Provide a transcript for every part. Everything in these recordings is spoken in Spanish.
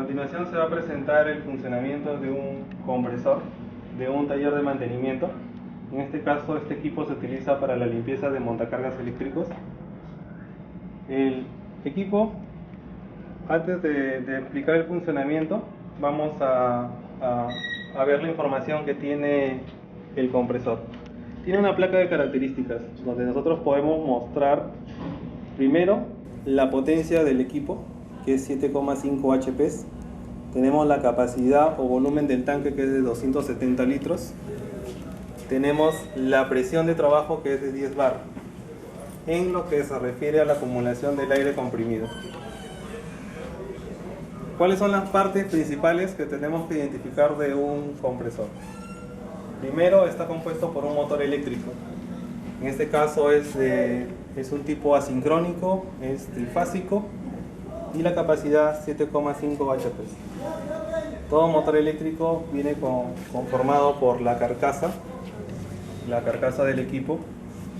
continuación se va a presentar el funcionamiento de un compresor de un taller de mantenimiento. En este caso, este equipo se utiliza para la limpieza de montacargas eléctricos. El equipo, antes de explicar el funcionamiento, vamos a ver la información que tiene el compresor. Tiene una placa de características donde nosotros podemos mostrar primero la potencia del equipo, que es 7,5 HP. Tenemos la capacidad o volumen del tanque, que es de 270 litros. Tenemos la presión de trabajo, que es de 10 bar, en lo que se refiere a la acumulación del aire comprimido. ¿Cuáles son las partes principales que tenemos que identificar de un compresor? Primero, está compuesto por un motor eléctrico. En este caso es un tipo asincrónico, es trifásico y la capacidad 7,5 HP. Todo motor eléctrico viene conformado por la carcasa del equipo.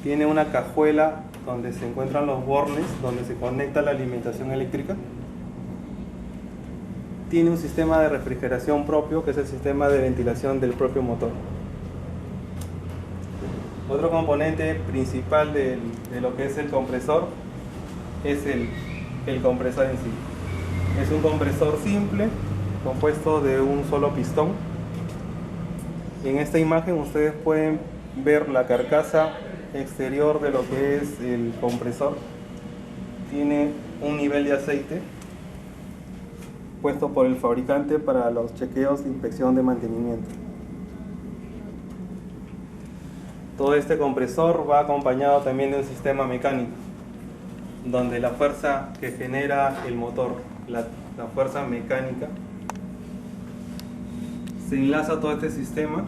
Tiene una cajuela donde se encuentran los bornes, donde se conecta la alimentación eléctrica. Tiene un sistema de refrigeración propio, que es el sistema de ventilación del propio motor. Otro componente principal de lo que es el compresor es el compresor en sí. Es un compresor simple, compuesto de un solo pistón. En esta imagen ustedes pueden ver la carcasa exterior de lo que es el compresor. Tiene un nivel de aceite puesto por el fabricante para los chequeos de inspección de mantenimiento. Todo este compresor va acompañado también de un sistema mecánico, donde la fuerza que genera el motor, la fuerza mecánica, se enlaza a todo este sistema,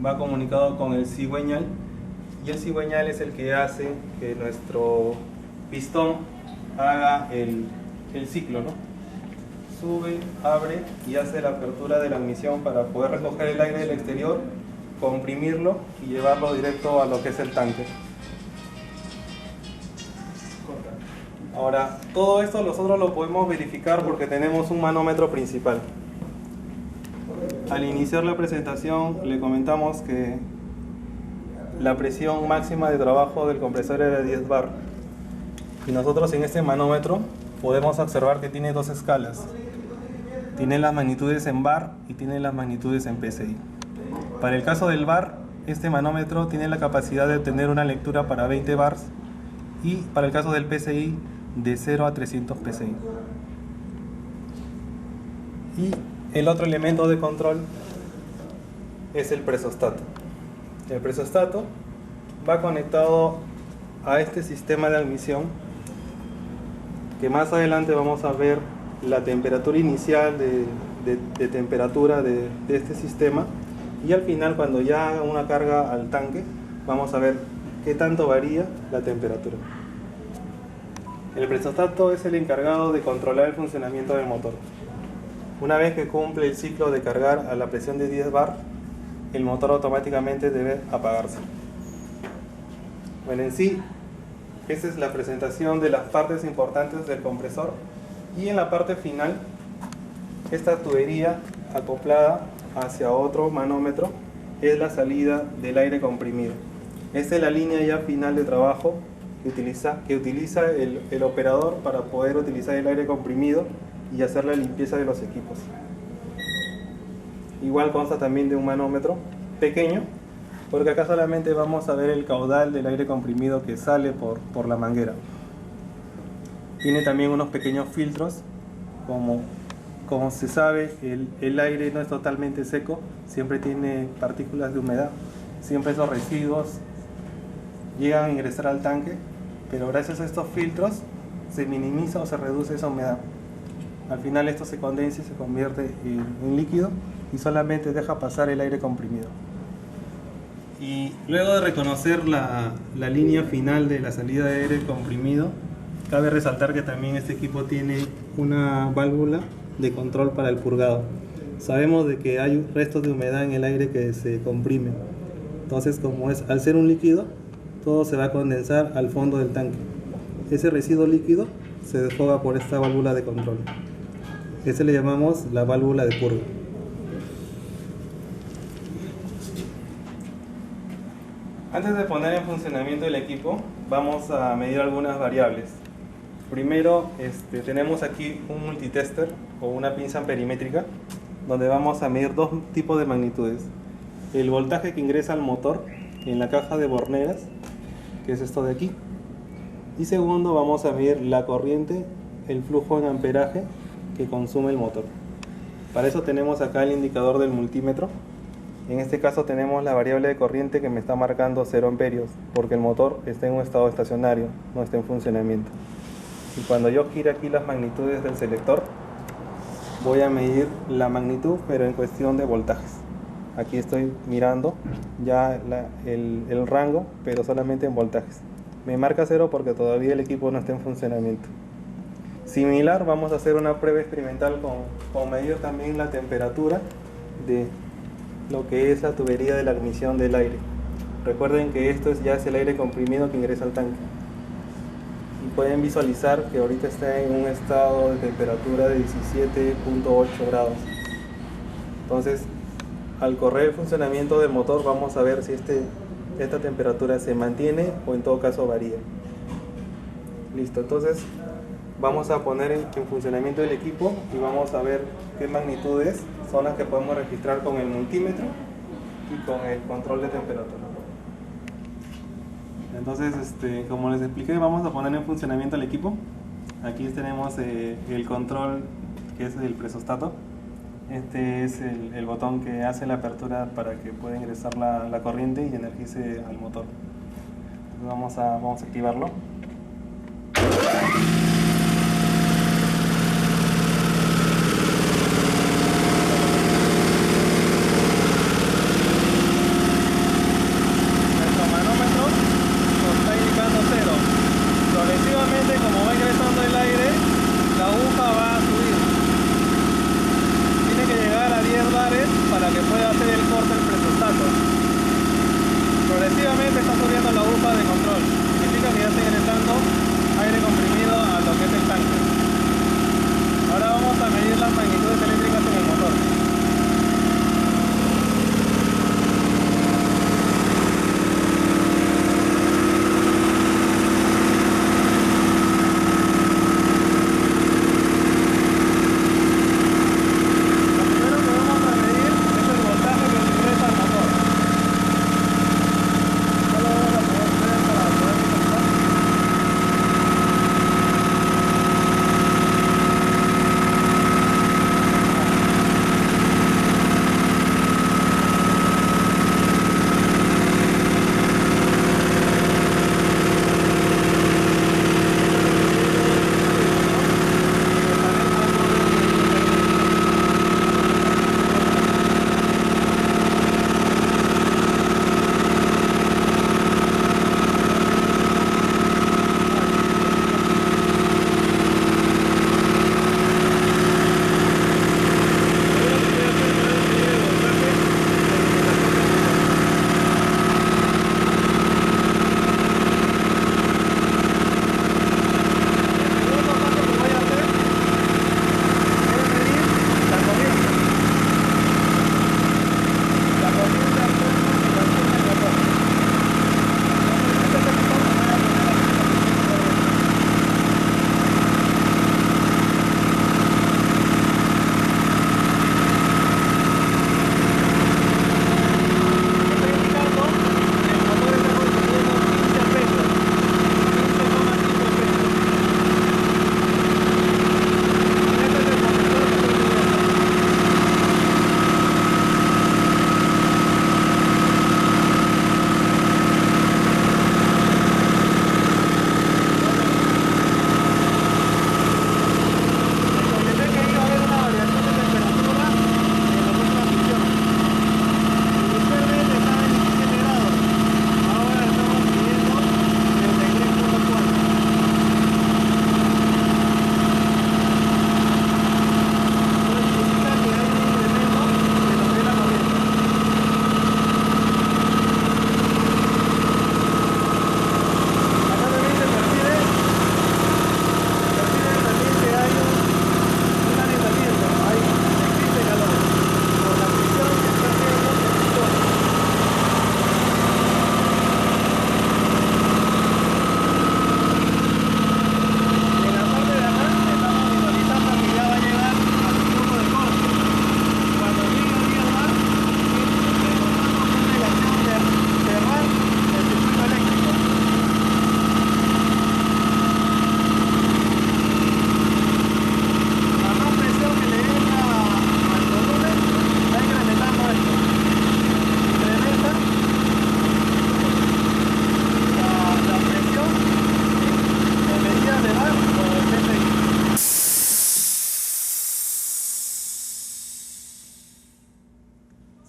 va comunicado con el cigüeñal, y el cigüeñal es el que hace que nuestro pistón haga el ciclo, ¿no? Sube, abre y hace la apertura de la admisión para poder recoger el aire del exterior, comprimirlo y llevarlo directo a lo que es el tanque. Ahora, todo esto nosotros lo podemos verificar porque tenemos un manómetro principal. Al iniciar la presentación le comentamos que la presión máxima de trabajo del compresor era de 10 bar. Y nosotros en este manómetro podemos observar que tiene dos escalas. Tiene las magnitudes en bar y tiene las magnitudes en PSI. Para el caso del bar, este manómetro tiene la capacidad de obtener una lectura para 20 bars, y para el caso del PSI, de 0 a 300 PSI. Y el otro elemento de control es el presostato. El presostato va conectado a este sistema de admisión, que más adelante vamos a ver la temperatura inicial de temperatura de este sistema, y al final, cuando ya haga una carga al tanque, vamos a ver qué tanto varía la temperatura. El presostato es el encargado de controlar el funcionamiento del motor. Una vez que cumple el ciclo de cargar a la presión de 10 bar, el motor automáticamente debe apagarse. Bueno, en sí, esta es la presentación de las partes importantes del compresor. Y en la parte final, esta tubería acoplada hacia otro manómetro es la salida del aire comprimido. Esta es la línea ya final de trabajo que utiliza el operador para poder utilizar el aire comprimido y hacer la limpieza de los equipos. Igual consta también de un manómetro pequeño, porque acá solamente vamos a ver el caudal del aire comprimido que sale por la manguera. Tiene también unos pequeños filtros. Como se sabe, el aire no es totalmente seco, siempre tiene partículas de humedad. Siempre esos residuos llegan a ingresar al tanque, pero gracias a estos filtros se minimiza o se reduce esa humedad. Al final esto se condensa y se convierte en líquido, y solamente deja pasar el aire comprimido. Y luego de reconocer la línea final de la salida de aire comprimido, cabe resaltar que también este equipo tiene una válvula de control para el purgado. Sabemos de que hay restos de humedad en el aire que se comprime. Entonces, al ser un líquido, todo se va a condensar al fondo del tanque. Ese residuo líquido se desfoga por esta válvula de control. Este le llamamos la válvula de purga. Antes de poner en funcionamiento el equipo, vamos a medir algunas variables. Primero, tenemos aquí un multitester o una pinza amperimétrica, donde vamos a medir dos tipos de magnitudes. El voltaje que ingresa al motor en la caja de borneras, que es esto de aquí. Y segundo, vamos a medir la corriente, el flujo en amperaje que consume el motor. Para eso tenemos acá el indicador del multímetro. En este caso tenemos la variable de corriente que me está marcando 0 amperios, porque el motor está en un estado estacionario, no está en funcionamiento. Y cuando yo gire aquí las magnitudes del selector, voy a medir la magnitud, pero en cuestión de voltajes. Aquí estoy mirando ya el rango, pero solamente en voltajes. Me marca 0 porque todavía el equipo no está en funcionamiento. Similar, vamos a hacer una prueba experimental con medir también la temperatura de lo que es la tubería de la admisión del aire. Recuerden que esto ya es el aire comprimido que ingresa al tanque. Y pueden visualizar que ahorita está en un estado de temperatura de 17.8 grados. Entonces, al correr el funcionamiento del motor, vamos a ver si esta temperatura se mantiene o en todo caso varía. Listo, entonces vamos a poner en funcionamiento el equipo y vamos a ver qué magnitudes son las que podemos registrar con el multímetro y con el control de temperatura. Entonces, como les expliqué, vamos a poner en funcionamiento el equipo. Aquí tenemos el control, que es el presostato. Este es el botón que hace la apertura para que pueda ingresar la corriente y energice al motor. Entonces vamos a activarlo. Progresivamente, como va ingresando el aire, la aguja va a subir. Tiene que llegar a 10 bares para que pueda hacer el corte del presostato. Progresivamente está subiendo la aguja de control. Significa que ya está ingresando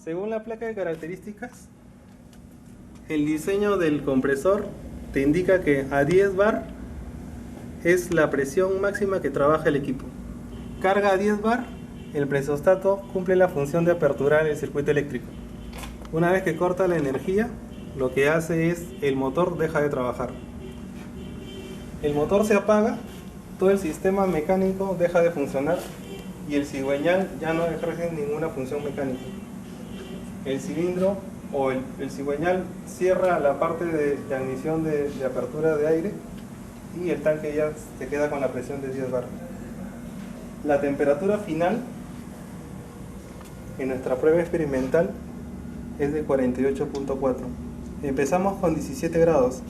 Según la placa de características, el diseño del compresor te indica que a 10 bar es la presión máxima que trabaja el equipo. Carga a 10 bar, el presostato cumple la función de aperturar el circuito eléctrico. Una vez que corta la energía, lo que hace es el motor deja de trabajar. El motor se apaga, todo el sistema mecánico deja de funcionar y el cigüeñal ya no ejerce ninguna función mecánica. El cilindro o el cigüeñal cierra la parte de admisión de apertura de aire y el tanque ya se queda con la presión de 10 bar. La temperatura final en nuestra prueba experimental es de 48.4. Empezamos con 17 grados.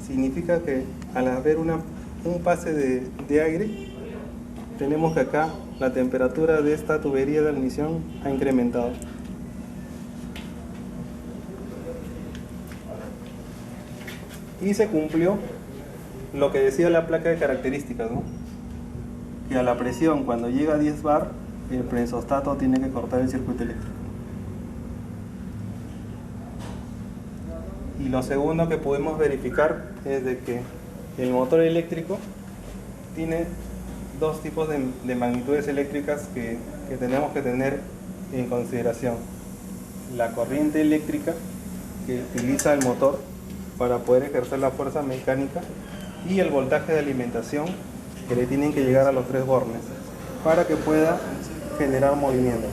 Significa que al haber un pase de aire, tenemos que acá la temperatura de esta tubería de admisión ha incrementado. Y se cumplió lo que decía la placa de características, ¿no? Que a la presión, cuando llega a 10 bar, el presostato tiene que cortar el circuito eléctrico. Y lo segundo que podemos verificar es de que el motor eléctrico tiene dos tipos de magnitudes eléctricas que tenemos que tener en consideración. La corriente eléctrica que utiliza el motor para poder ejercer la fuerza mecánica y el voltaje de alimentación que le tienen que llegar a los tres bornes para que pueda generar movimiento.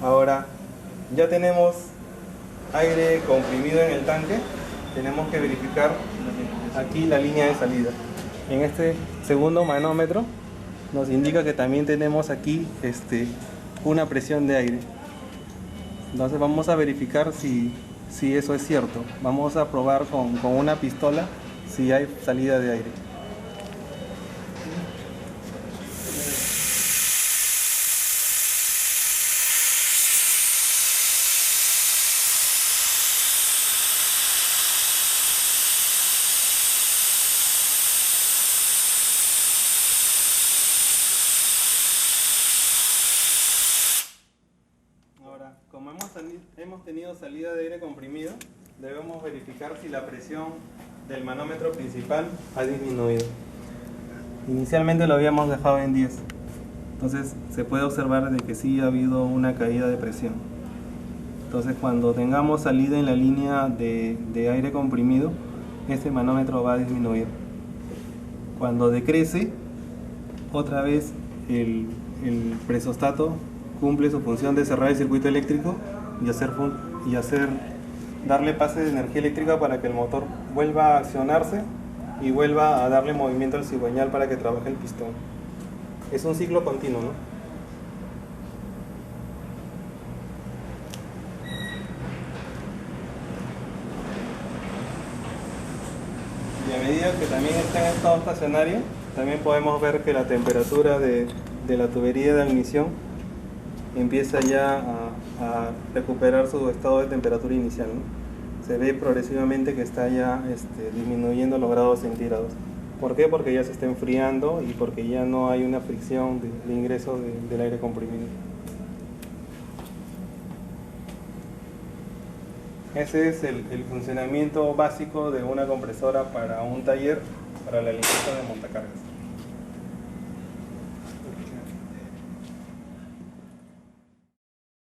Ahora ya tenemos aire comprimido en el tanque, tenemos que verificar aquí la línea de salida. En este segundo manómetro nos indica que también tenemos aquí una presión de aire. Entonces vamos a verificar si eso es cierto. Vamos a probar con una pistola si hay salida de aire. Ahora, como hemos tenido salida de aire comprimido, debemos verificar si la presión del manómetro principal ha disminuido. Inicialmente lo habíamos dejado en 10, entonces se puede observar de que sí ha habido una caída de presión. Entonces cuando tengamos salida en la línea de aire comprimido, este manómetro va a disminuir. Cuando decrece, otra vez el presostato cumple su función de cerrar el circuito eléctrico y darle pase de energía eléctrica para que el motor vuelva a accionarse y vuelva a darle movimiento al cigüeñal para que trabaje el pistón. Es un ciclo continuo, ¿no? Y a medida que también está en estado estacionario, también podemos ver que la temperatura de la tubería de admisión empieza ya a recuperar su estado de temperatura inicial, ¿no? Se ve progresivamente que está ya disminuyendo los grados centígrados. ¿Por qué? Porque ya se está enfriando y porque ya no hay una fricción de ingreso del aire comprimido. Ese es el funcionamiento básico de una compresora para un taller para la limpieza de montacargas.